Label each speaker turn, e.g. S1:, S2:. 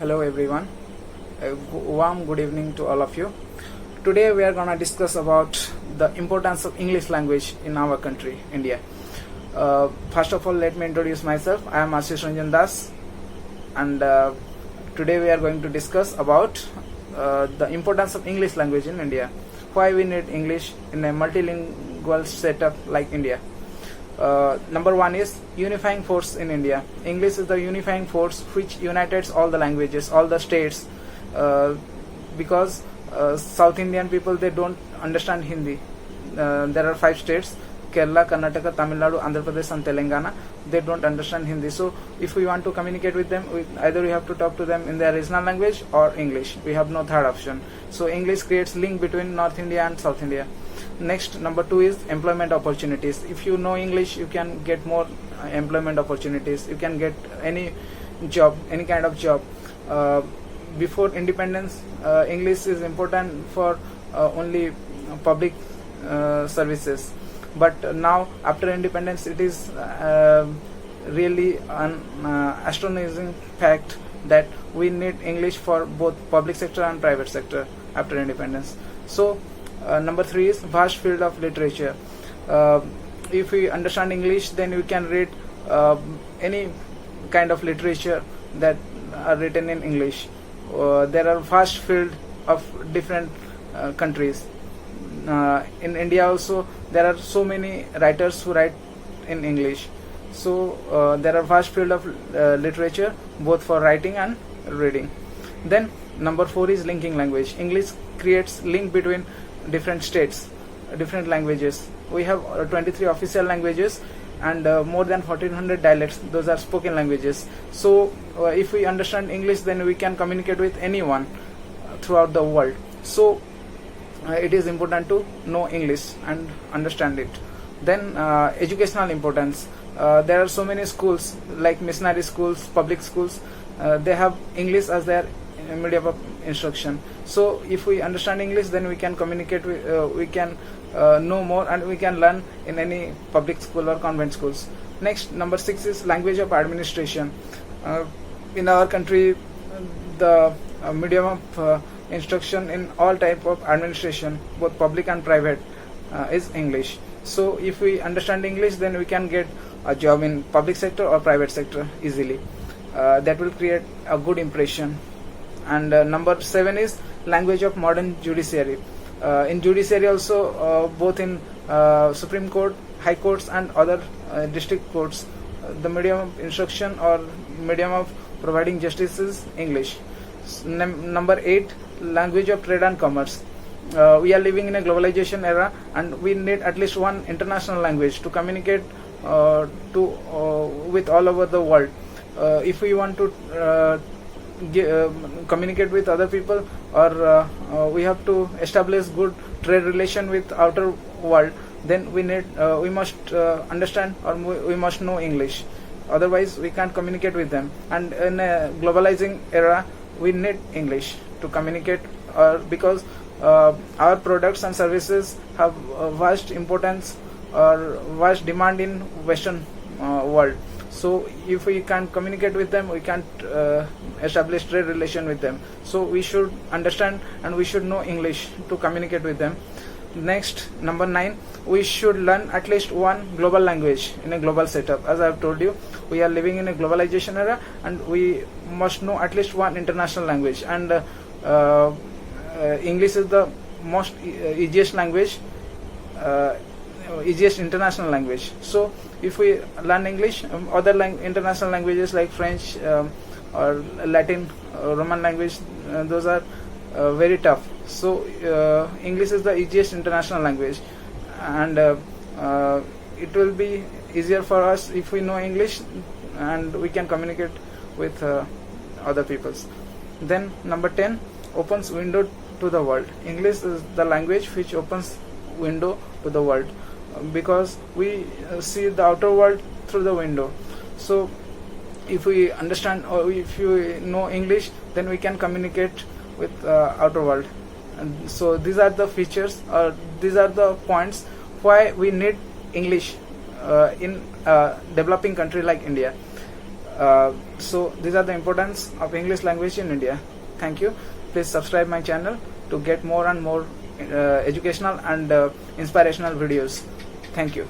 S1: Hello everyone, a warm good evening to all of you. Today we are going to discuss about the importance of English language in our country, India. First of all, let me introduce myself. I am Ashish Ranjan Das, and today we are going to discuss about the importance of English language in India. Why we need English in a multilingual setup like India. Number one is unifying force in India. English is the unifying force which unites all the languages, all the states, because South Indian people, they don't understand Hindi. There are 5 states: Kerala, Karnataka, Tamil Nadu, Andhra Pradesh and Telangana. They don't understand Hindi. So if we want to communicate with them, either we have to talk to them in their regional language or English. We have no third option. So English creates link between North India and South India. Next, number 2 is employment opportunities. If you know English, you can get more employment opportunities. You can get any job, any kind of job. Before independence, English is important for only public services. But now, after independence, it is really an astonishing fact that we need English for both public sector and private sector after independence. So number 3 is vast field of literature. If we understand English, then we can read any kind of literature that are written in English. There are vast field of different countries. In India also, there are so many writers who write in English. So there are vast field of literature both for writing and reading. Then number 4 is linking language. English creates link between different states, different languages. We have 23 official languages and more than 1400 dialects. Those are spoken languages. So if we understand English, then we can communicate with anyone throughout the world. So it is important to know English and understand it. Then educational importance. There are so many schools like missionary schools, public schools. They have English as their medium of instruction. So if we understand English, then we can communicate with, we can know more, and we can learn in any public school or convent schools. Next, number 6 is language of administration. In our country, the medium of instruction in all type of administration, both public and private, is English. So if we understand English, then we can get a job in public sector or private sector easily. That will create a good impression. And number 7 is language of modern judiciary. In judiciary also, both in Supreme Court, High Courts and other district courts, the medium of instruction or medium of providing justice is English. Number 8, language of trade and commerce. We are living in a globalization era, and we need at least one international language to communicate with all over the world. If we want to communicate with other people, or we have to establish good trade relation with outer world, then we must understand, or we must know English. Otherwise we can't communicate with them. And in a globalizing era, we need English to communicate, because our products and services have vast importance or vast demand in Western world. So if we can't communicate with them, we can't establish trade relation with them. So we should understand and we should know English to communicate with them. Next, number 9, we should learn at least one global language in a global setup. As I have told you, we are living in a globalization era, and we must know at least one international language. And English is the most easiest language, easiest international language. So if we learn English, other international languages like French or Latin, Roman language, those are very tough. So English is the easiest international language, and it will be easier for us if we know English, and we can communicate with other peoples. Then number 10, opens window to the world. English is the language which opens window to the world, because we see the outer world through the window. So if we understand, or if you know English, then we can communicate with outer world. And so these are the features, or these are the points why we need English in a developing country like India. So these are the importance of English language in India. Thank you. Please subscribe my channel to get more and more educational and inspirational videos. Thank you.